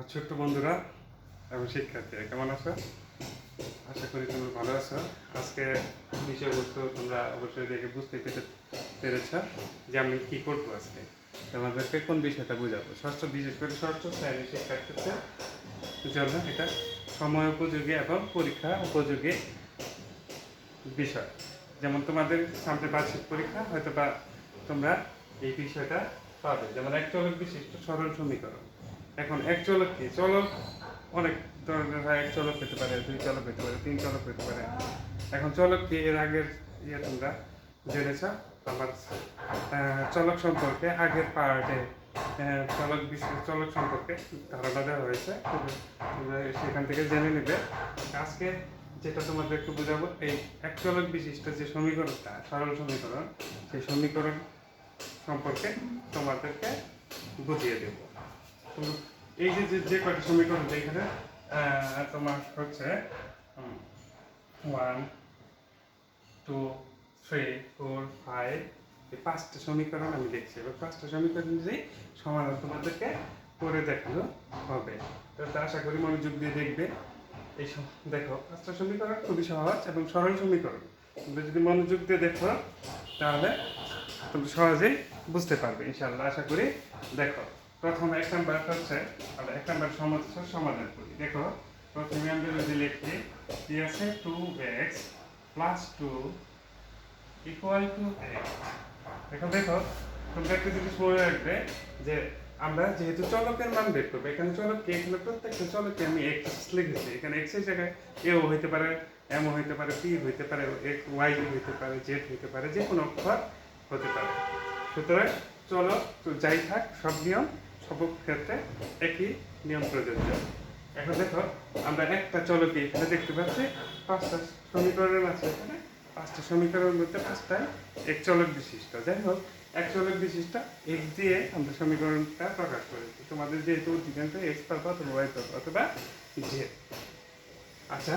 আমার ছোট্ট বন্ধুরা এবং শিক্ষার্থীরা কেমন আছো? আশা করি তোমরা ভালো আছো। আজকে বিষয়বস্তু তোমরা অবশ্যই দেখে বুঝতে পেরেছ যে আমি কী করবো আজকে। তোমাদেরকে কোন বিষয়টা বোঝাবো, বিশেষ করে ষষ্ঠ শ্রেণীর শিক্ষার্থীদের জন্য এটা সময় উপযোগী এবং পরীক্ষা উপযোগী বিষয়। যেমন তোমাদের সামনে বার্ষিক পরীক্ষা, হয়তো বা তোমরা এই বিষয়টা পাবে। যেমন এক চলক বিশিষ্ট সরল সমীকরণ। এখন এক চলক কি? চলক অনেক ধরনের হয়। এক চলক হতে পারে, দুই চলক হতে পারে, তিন চলক হতে পারে। এখন চলক কি? এর আগের তোমরা জেনেছ আমার চলক সম্পর্কে আগের পার্টে চলক সম্পর্কে ধারণা দেওয়া হয়েছে, তোমরা সেখান থেকে জেনে নেবে। আজকে যেটা তোমাদেরকে বোঝাবো, এই এক চলক বিশিষ্ট যে সমীকরণটা, সরল সমীকরণ, সেই সমীকরণ সম্পর্কে তোমাদেরকে বুঝিয়ে দেব। এই যে কয়টা সমীকরণ এখানে তোমার হচ্ছে 1, 2, 3, 4, 5, এই 5টা সমীকরণ আমি দেখছি। এবার 5টা সমীকরণ অনুযায়ী সমাধান তোমাদেরকে করে দেখানো হবে। তো আশা করি মনোযোগ দিয়ে দেখবে। দেখো, 5টা সমীকরণ খুবই সহজ এবং সরল সমীকরণ। তোমরা যদি মনোযোগ দিয়ে দেখো তাহলে তোমরা সহজেই বুঝতে পারবে ইনশাআল্লাহ, আশা করি। দেখো, প্রথম এক নাম্বার হচ্ছে, আমরা এক নাম্বার সমস্যার সমাধান করি। দেখো, প্রথমে আমরা যদি লিখি কি আছে, 2x + 2 = 8। এখন দেখো, তোমরা একটা জিনিস মনে রাখবে যে আমরা যেহেতু চলকের মান বের করবো, এখানে চলক কি? এখানে প্রত্যেকটা চলকে আমি x লিখেছি। এখানে x এর জায়গায় a হইতে পারে, m হইতে পারে, p হইতে পারে, y হইতে পারে, z হইতে পারে, যে কোনো অক্ষর হতে পারে। সুতরাং চলক যাই থাক, সব নিয়ম সব ক্ষেত্রে একই নিয়ম প্রযোজ্য। এখন দেখো, আমরা একটা চলকে এখানে দেখতে পাচ্ছি 5টা সমীকরণ আছে। এখানে 5টা সমীকরণের মধ্যে 5টাই এক চলক বিশিষ্ট। যাই হোক, এক চলক বিশিষ্ট x দিয়ে আমরা সমীকরণটা প্রকাশ করেছি। তোমাদের যেহেতু অধিকাংশ x পাবো অথবা y পাবো অথবা z। আচ্ছা,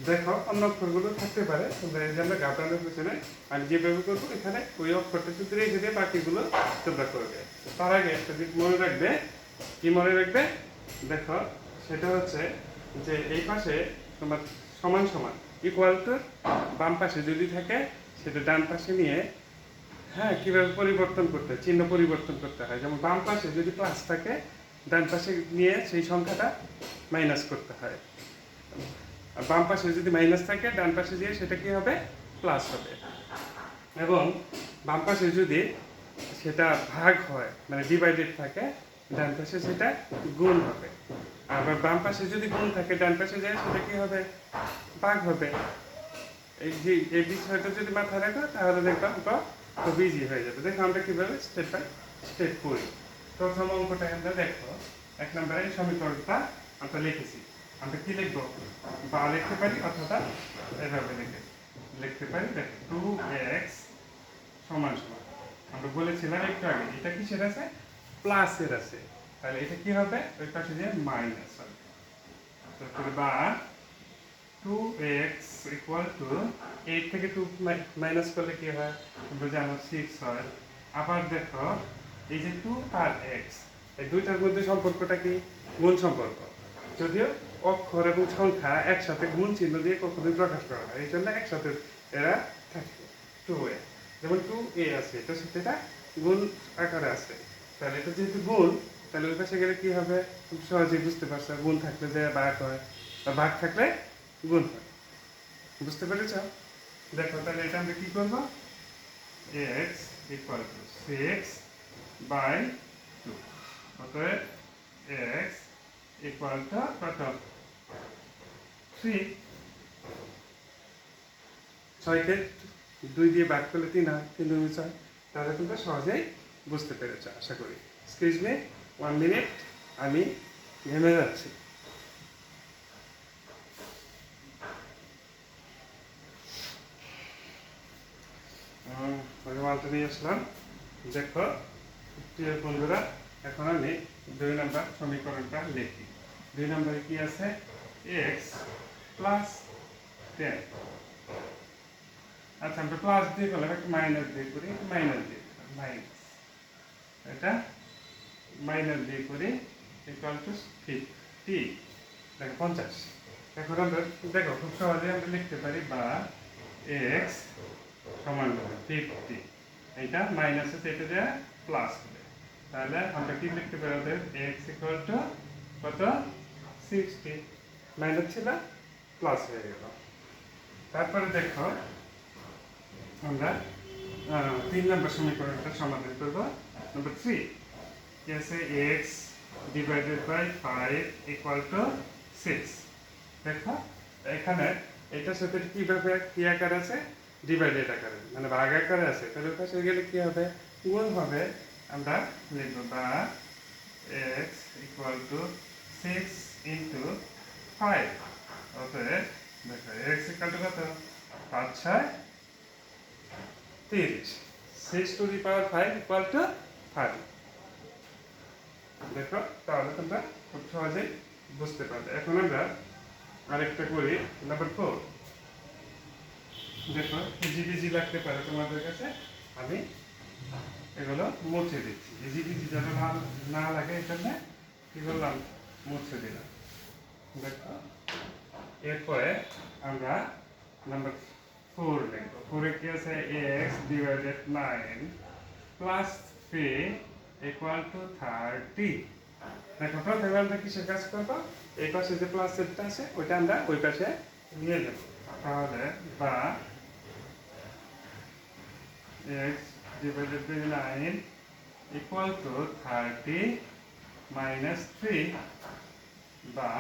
দেখো, অন্য অক্ষরগুলো থাকতে পারে, তোমরা এই জন্য ঘাটানোর পিছনে আমি যেভাবে করবো, এখানে ওই অক্ষরটা শুধু রেখে দিয়ে বাকিগুলো তোমরা করবে। তার আগে একটা দিক মনে রাখবে। কি মনে রাখবে? দেখো, সেটা হচ্ছে যে এই পাশে তোমার সমান সমান = বাম পাশে যদি থাকে, সেটা ডান পাশে নিয়ে কিভাবে পরিবর্তন করতে হয়, চিহ্ন পরিবর্তন করতে হয়। যেমন বাম পাশে যদি প্লাস থাকে, ডান পাশে নিয়ে সেই সংখ্যাটা মাইনাস করতে হয়। আর বাম পাশে যদি মাইনাস থাকে, ডান পাশে দিয়ে সেটা কি হবে? প্লাস হবে। এবং বাম পাশে যদি সেটা ভাগ হয়, মানে ডিভাইডেড থাকে, ডান পাশে সেটা গুণ হবে। আবার বাম পাশে যদি গুণ থাকে, ডান পাশে যায় সেটা কি হবে? ভাগ হবে। এই বিষয়টা যদি মাথায় রাখো, তাহলে দেখবা খুব ইজি হয়ে যাবে। দেখো, আমরা কিভাবে স্টেপ বাই স্টেপ করি। প্রথম অঙ্কটা আমরা দেখো, 1 নম্বরে সমীকরণটা আমরা লিখেছি। আমরা কি লিখবো? বা লিখতে পারি অথবা এভাবে লিখতে পারি। দেখো, 2x = আমরা বলেছিলাম একটু আগে, এটা কিসের আছে? প্লাসের আছে। তাহলে এটা কি হবে? ওই পাশে যে মাইনাস হবে। তারপরে বা 2x = 8 থেকে 2 মাইনাস করলে কি হয়? আমরা জানো 6 হয়। আবার দেখো, এই যে 2 আর x, এই দুইটার মধ্যে সম্পর্কটা কি? গুণ সম্পর্ক। যদিও অক্ষর এবং সংখ্যা একসাথে গুণ চিহ্ন দিয়ে কখনোই প্রকাশ করা হয়, এই জন্য একসাথে এরা থাকে। 2a, যেমন 2a আছে, এটা সাথে এটা গুণ আকারে আছে। তাহলে এটা যেহেতু গুণ, তাহলে ওই পাশে গেলে কি হবে? খুব সহজেই বুঝতে পারছো। গুণ থাকলে যে ভাগ হয়, বা ভাগ থাকলে গুণ হয়। বুঝতে পেরেছ? দেখো, তাহলে এটা আমরা কি করবো? x = 6/2। অতএব x কত? 3। 6কে 2 দিয়ে ভাগ করলে 3 হয়, 3 × 6। তাহলে তোমরা সহজেই বুঝতে পেরেছ আশা করি। এক্সকিউজ মি, 1 মিনিট, আমি ঘেমে যাচ্ছি। মালটা নিয়ে আসলাম। দেখো প্রিয় বন্ধুরা, এখন আমি 2 নম্বর সমীকরণটা লিখি। 2 নম্বরে কি আছে? x + 10। আচ্ছা, আমরা প্লাস দিয়ে করলাম, একটা মাইনাস দিয়ে করি, মাইনাস দিয়ে দিলাম, মাইনাস, এটা মাইনাস দিয়ে করি, = 5। টি দেখো 50। এখন আমরা দেখো খুব সহজে আমরা লিখতে পারি বা এক্স সমান হবে 50, এইটা মাইনাস আছে এটা দেওয়া প্লাস হবে, তাহলে আমরা কি লিখতে পারি ওদের এক্স ইকুয়াল টু কত 60, মাইনাস ছিল প্লাস হয়ে গেল। তারপরে দেখো আমরা 3 নম্বর সমীকরণটা সমাধান করব। নাম্বার 3 কি আছে x divided by 5 equal to 6। দেখো এখানে এটার সাথে কিভাবে কি আকার আছে, ডিভাইডেড আকারে মানে ভাগ আকারে আছে, তাহলে ওর পাশে গেলে কি হবে গুণ হবে। আমরা লিখব বা এক্স ইকুয়াল টু 6 ইন্টু 5। অতএব দেখো এক্স ইকুয়াল টু কত 5 6 30, 6 to the power 5 equal two 5। দেখো তাহলে তোমরা খুব সহজেই বুঝতে পারবে। এখন আমরা আরেকটা করি নাম্বার 4। দেখো ইজি লাগতে পারে তোমাদের কাছে, আমি এগুলো মুছে দিচ্ছি। ইজি যেন না লাগে এই জন্য কি করলাম মুছে দিলাম। দেখো এরপরে আমরা নাম্বার 4 লিখবো। 4 কি আছে x divided 9 plus 3 equal to 30। দেখো প্রথমে আমরা কিসের কাজ করবো, এই পাশে যে প্লাস সেটটা আছে ওইটা আমরা ওই পাশে নিয়ে যাব। তাহলে বা x divided by 9 equal to 30 minus 3 বা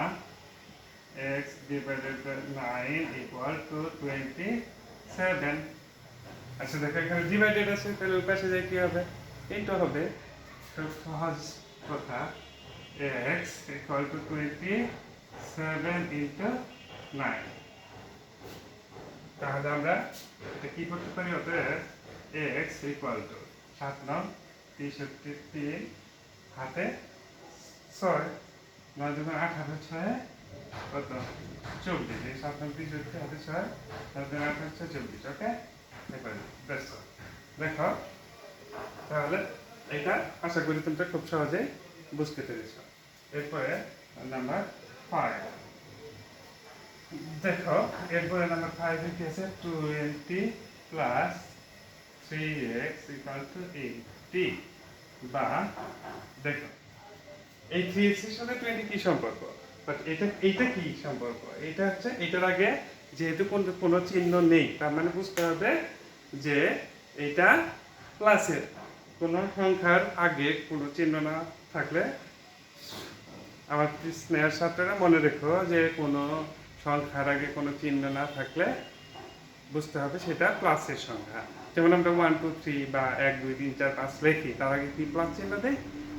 x divided by 9 equal to 27। আচ্ছা দেখো এখানে ডিভাইডেড আছে, তাহলে ওই পাশে যায় কি হবে ইনটু হবে। খুব সহজ কথা, x equal to 27 into 9। তাহলে আমরা এটা কি করতে পারি, অতএব x equal to 7 9 63 হাতে 6 9 দুগুণ 18 6 কত 24, এই 7 9 63 হাতে 6 7 9 18 6 24। ওকে এবারে বেশ দেখো তাহলে এটা আশা করি তোমরা খুব সহজেই বুঝতে পেরেছো। এরপরে নাম্বার 5 দেখো, এরপরে নাম্বার 5 কি আছে 20 প্লাস 3x ইকুয়াল টু 80 বা দেখো এই 3x এর সাথে 20 কি সম্পর্ক, বাট এটা কি সম্পর্ক, এটা হচ্ছে এটার আগে যেহেতু কোনো চিহ্ন নেই তার মানে বুঝতে হবে যে এটা প্লাসের। কোনো সংখ্যার আগে কোনো চিহ্ন না থাকলে, আমার স্নেহের ছাত্ররা মনে রেখো যে কোনো সংখ্যার আগে কোনো চিহ্ন না থাকলে বুঝতে হবে সেটা প্লাসের সংখ্যা। যেমন আমরা 1 2 3 বা 1 2 3 4 5 লিখি, তার আগে কি প্লাস চিহ্ন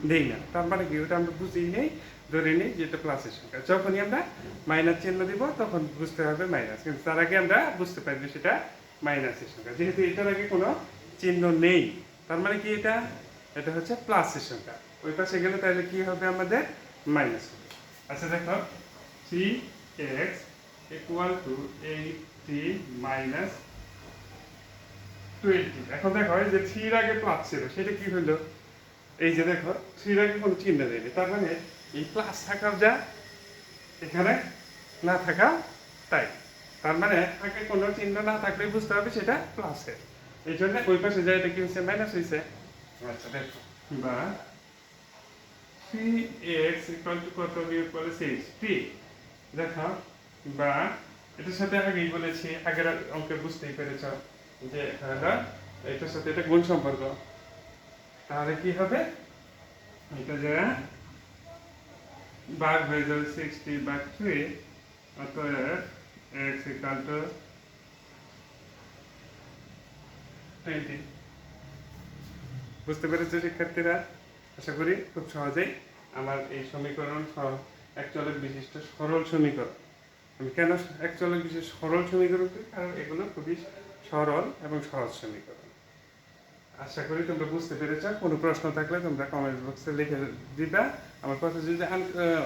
দেই না, তার মানে কি ওটা আমরা বুঝেই নেই, ধরে নিই যে এটা প্লাসের সংখ্যা। যখনই আমরা মাইনাস চিহ্ন দিব তখন বুঝতে হবে মাইনাস, কিন্তু তার আগে আমরা বুঝতে পারি যে সেটা মাইনাসের সংখ্যা। যেহেতু এটার আগে কোনো চিহ্ন নেই তার মানে কি এটা হচ্ছে প্লাসের সংখ্যা, ওই পাশে গেলে তাহলে কি হবে আমাদের মাইনাস হবে। আচ্ছা দেখো 3x ইকুয়াল টু 80 মাইনাস 20। এখন দেখো এই যে 3 এর আগে প্লাস ছিল সেটা কি হলো, এই যে দেখো 3 এর আগে কোনো চিহ্ন দেয়নি, তার মানে এই প্লাস থাকাও যা এখানে না থাকা তাই, তার মানে আগে কোনো চিহ্ন না থাকলে বুঝতে হবে সেটা প্লাসের, এই জন্য ওই পাশে যায় এটা কি হচ্ছে মাইনাস হয়েছে। আচ্ছা দেখো বা 3x ইকুয়াল টু কত বিয়োগ করে 60 দেখো, বা এটার সাথে আগেই বলেছি আগের অঙ্কে বুঝতেই পেরেছ যে এটার সাথে এটা গুণ সম্পর্ক, তাহলে কি হবে এটা যে ভাগ হয়ে যাবে 60 ভাগ 3, অতএব x ইকুয়াল টু 20। বুঝতে পেরেছো শিক্ষার্থীরা? আশা করি খুব সহজেই আমার এই সমীকরণ এক চলক বিশিষ্ট সরল সমীকরণ, আমি কেন এক চলক বিশিষ্ট সরল সমীকরণ করি, কারণ এগুলো খুবই সরল এবং সহজ সমীকরণ। আশা করি তোমরা বুঝতে পেরেছো। কোনো প্রশ্ন থাকলে তোমরা কমেন্ট বক্সে লিখে দিবা। আমার কথা যদি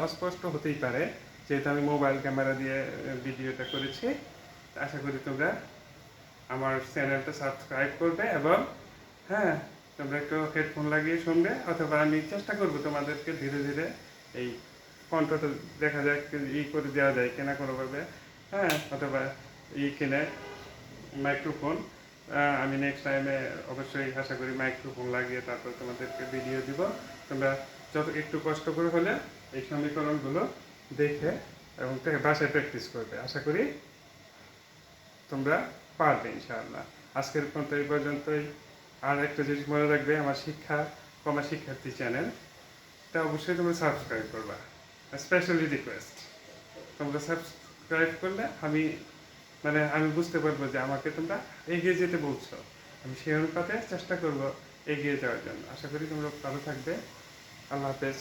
অস্পষ্ট হতেই পারে, যেহেতু আমি মোবাইল ক্যামেরা দিয়ে ভিডিওটা করেছি, আশা করি তোমরা আমার চ্যানেলটা সাবস্ক্রাইব করবে এবং হ্যাঁ তোমরা একটু হেডফোন লাগিয়ে শুনবে, অথবা আমি চেষ্টা করবো তোমাদেরকে ধীরে ধীরে এই কণ্ঠটা দেখা যায় করে দেওয়া যায় কিনা কোনোভাবে, হ্যাঁ, অথবা কিনে মাইক্রোফোন। আমি নেক্সট টাইমে অবশ্যই আশা করি মাইক্রোফোন লাগিয়ে তারপর তোমাদেরকে ভিডিও দিব। তোমরা যত একটু কষ্ট করে হলে এই সমীকরণগুলো দেখে এবং বাসায় প্র্যাকটিস করবে। আশা করি তোমরা পারবে ইনশাআল্লাহ। আজকের মতো এই পর্যন্তই। আর একটা জিনিস মনে রাখবে, আমার শিক্ষার্থী চ্যানেল, তা অবশ্যই তোমরা সাবস্ক্রাইব করবা। স্পেশালি রিকোয়েস্ট, তোমরা সাবস্ক্রাইব করলে আমি বুঝতে পারবো যে আমাকে তোমরা এগিয়ে যেতে বলছো। আমি সেই অনুপাতে চেষ্টা করব এগিয়ে যাওয়ার জন্য। আশা করি তোমরা ভালো থাকবে। আল্লাহ হাফেজ।